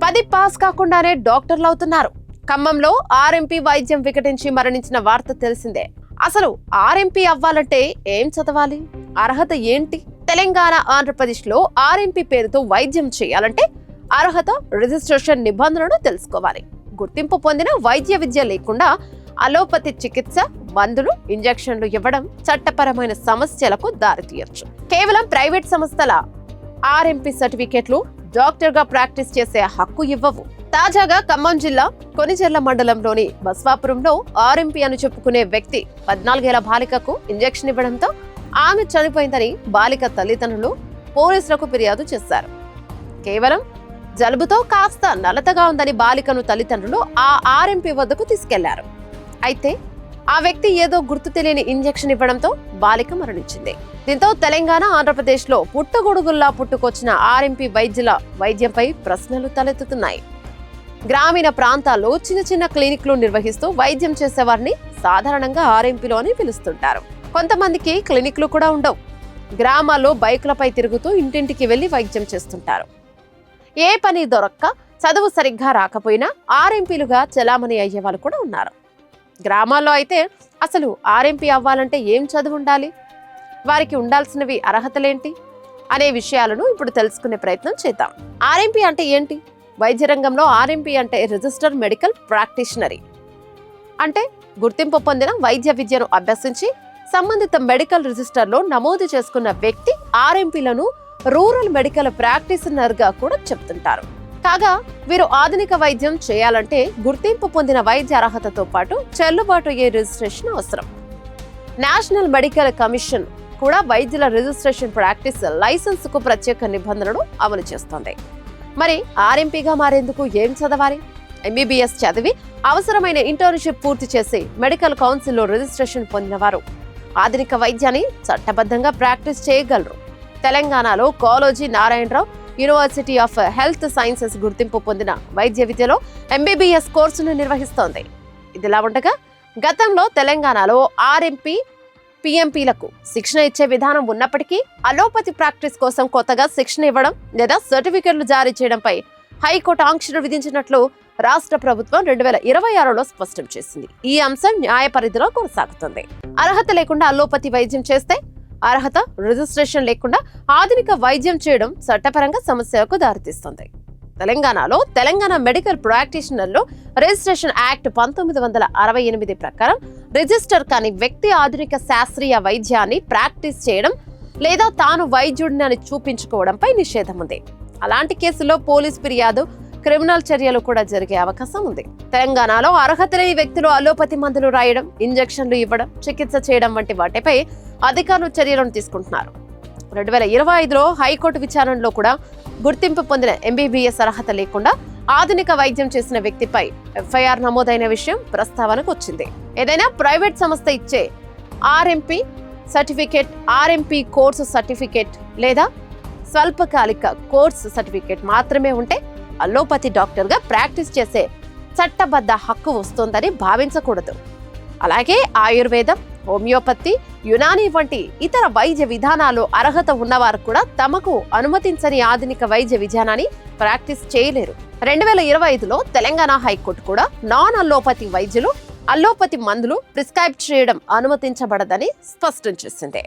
10 pass కాకుండానే డాక్టర్లు అవుతున్నారు. ఖమ్మంలో ఆర్ఎంపీ వైద్యం వికటించి మరణించిన వార్త తెలిసిందే. అసలు ఆర్ఎంపీ అవ్వాలంటే ఏం చదవాలి? అర్హత ఏంటి? తెలంగాణ, ఆంధ్రప్రదేశ్ లో ఆర్ఎంపీ పేరుతో వైద్యం చేయాలంటే అర్హత, రిజిస్ట్రేషన్ నిబంధనలు తెలుసుకోవాలి. గుర్తింపు పొందిన వైద్య విద్య లేకుండా అలోపతి చికిత్స, మందులు, ఇంజెక్షన్లు ఇవ్వడం చట్టపరమైన సమస్యలకు దారితీయొచ్చు. కేవలం ప్రైవేట్ సంస్థల ఆర్ఎంపీ సర్టిఫికేట్లు డాక్టర్ గా ప్రాక్టీస్ చేసే హక్కు ఇవ్వవు. తాజాగా ఖమ్మం జిల్లా కొనిజర్ల మండలంలోని బస్వాపురంలో ఆర్ఎంపీ అని చెప్పుకునే వ్యక్తి 14 ఏళ్ల బాలికకు ఇంజెక్షన్ ఇవ్వడంతో ఆమె చనిపోయిందని బాలిక తల్లిదండ్రులు పోలీసులకు ఫిర్యాదు చేశారు. కేవలం జలుబుతో కాస్త నలతగా ఉందని బాలికను తల్లిదండ్రులు ఆ ఆర్ఎంపీ వద్దకు తీసుకెళ్లారు. అయితే ఆ వ్యక్తి ఏదో గుర్తు తెలియని ఇంజెక్షన్ ఇవ్వడంతో బాలిక మరణించింది. దీంతో తెలంగాణ, ఆంధ్రప్రదేశ్ లో పుట్టగొడుగుల్లా పుట్టుకొచ్చిన ఆర్ఎంపీ వైద్యుల వైద్యంపై ప్రశ్నలు తలెత్తుతున్నాయి. గ్రామీణ ప్రాంతాల్లో చిన్న చిన్న క్లినిక్లు నిర్వహిస్తూ వైద్యం చేసేవారిని సాధారణంగా ఆర్ఎంపీలో అని పిలుస్తుంటారు. కొంతమందికి క్లినిక్లు కూడా ఉండవు. గ్రామాల్లో బైకులపై తిరుగుతూ ఇంటింటికి వెళ్లి వైద్యం చేస్తుంటారు. ఏ పని దొరక్క, చదువు సరిగ్గా రాకపోయినా ఆర్ఎంపీలుగా చలామణి అయ్యే వాళ్ళు కూడా ఉన్నారు. గ్రామాల్లో అయితే అసలు ఆర్ఎంపీ అవ్వాలంటే ఏం చదువు ఉండాలి, వారికి ఉండాల్సినవి అర్హతలేంటి అనే విషయాలను ఇప్పుడు తెలుసుకునే ప్రయత్నం చేద్దాం. ఆర్ఎంపీ అంటే ఏంటి? వైద్య రంగంలో ఆర్ఎంపీ అంటే రిజిస్టర్ మెడికల్ ప్రాక్టీషనరీ. అంటే గుర్తింపు పొందిన వైద్య విద్యను అభ్యసించి సంబంధిత మెడికల్ రిజిస్టర్లో నమోదు చేసుకున్న వ్యక్తి ఆర్ఎంపీలను రూరల్ మెడికల్ ప్రాక్టీషనర్ గా కూడా చెప్తుంటారు. కాగా వీరు ఆధునిక వైద్యం చేయాలంటే గుర్తింపు పొందిన వైద్య అర్హతతో పాటు చెల్లుబాటు అయ్యే రిజిస్ట్రేషన్ అవసరం. నేషనల్ మెడికల్ కమిషన్ కూడా వైద్యుల రిజిస్ట్రేషన్ ప్రాక్టీస్ లైసెన్స్ కు ప్రత్యేక నిబంధనలు అమలు చేస్తోంది. మరి ఆర్ఎంపీగా మారేందుకు ఏం చదవాలి? ఎంబీబీఎస్ చదివి అవసరమైన ఇంటర్న్షిప్ పూర్తి చేసి మెడికల్ కౌన్సిల్లో రిజిస్ట్రేషన్ పొందిన వారు ఆధునిక వైద్యాన్ని చట్టబద్ధంగా ప్రాక్టీస్ చేయగలరు. తెలంగాణలో Kaloji Narayana Rao university of health sciences గుర్తింపు పొందిన వైద్య విద్యలో ఎంబీబీఎస్ కోర్సును నిర్వహిస్తోంది. ఇదిలా ఉండగా గతంలో తెలంగాణలో ఆర్ఎంపీ, పిఎంపీలకు శిక్షణ ఇచ్చే విధానం ఉన్నప్పటికీ అలోపతి ప్రాక్టీస్ కోసం కొత్తగా శిక్షణ ఇవ్వడం లేదా సర్టిఫికెట్లు జారీ చేయడంపై హైకోర్టు ఆంక్షలు విధించినట్లు రాష్ట్ర ప్రభుత్వం 2026లో స్పష్టం చేసింది. ఈ అంశం న్యాయ పరిధిలో కొనసాగుతుంది. అర్హత లేకుండా అలోపతి వైద్యం చేస్తే, అర్హత, రిజిస్ట్రేషన్ లేకుండా ఆధునిక వైద్యం చేయడం చట్టపరంగా సమస్యలకు దారితీస్తుంది. తెలంగాణలో తెలంగాణ మెడికల్ ప్రాక్టీషనర్లు రిజిస్ట్రేషన్ యాక్ట్ 1968 ప్రకారం రిజిస్టర్ కాని వ్యక్తి ఆధునిక శాస్త్రీయ వైద్యాన్ని ప్రాక్టీస్ చేయడం లేదా తాను వైద్యుడిని చూపించుకోవడంపై నిషేధం ఉంది. అలాంటి కేసుల్లో పోలీస్ ఫిర్యాదు, క్రిమినల్ చర్యలు కూడా జరిగే అవకాశం ఉంది. తెలంగాణలో అర్హత లేని వ్యక్తులు అలోపతి మందులు రాయడం, ఇంజెక్షన్లు ఇవ్వడం, చికిత్స చేయడం వంటి వాటిపై అధికారులు చర్యలను తీసుకుంటున్నారు. 2025లో హైకోర్టు విచారణలో కూడా గుర్తింపు పొందిన ఎంబీబీఎస్ అర్హత లేకుండా ఆధునిక వైద్యం చేసిన వ్యక్తిపై ఎఫ్ఐఆర్ నమోదైన విషయం ప్రస్తావనకు వచ్చింది. ఏదైనా ప్రైవేట్ సంస్థ ఇచ్చే RMP certificate, RMP course certificate లేదా స్వల్పకాలిక కోర్సు సర్టిఫికేట్ మాత్రమే ఉంటే అలోపతి డాక్టర్ గా ప్రాక్టీస్ చేసే చట్టబద్ధ హక్కు వస్తోందని భావించకూడదు. అలాగే ఆయుర్వేదం, హోమియోపతి, యునానీ వంటి ఇతర వైద్య విధానాలు అర్హత ఉన్నవారు కూడా తమకు అనుమతించని ఆధునిక వైద్య విధానాన్ని ప్రాక్టీస్ చేయలేరు. 2025లో తెలంగాణ హైకోర్టు కూడా నాన్ అల్లోపతి వైద్యులు అల్లోపతి మందులు ప్రిస్క్రైబ్ చేయడం అనుమతించబడదని స్పష్టం చేసింది.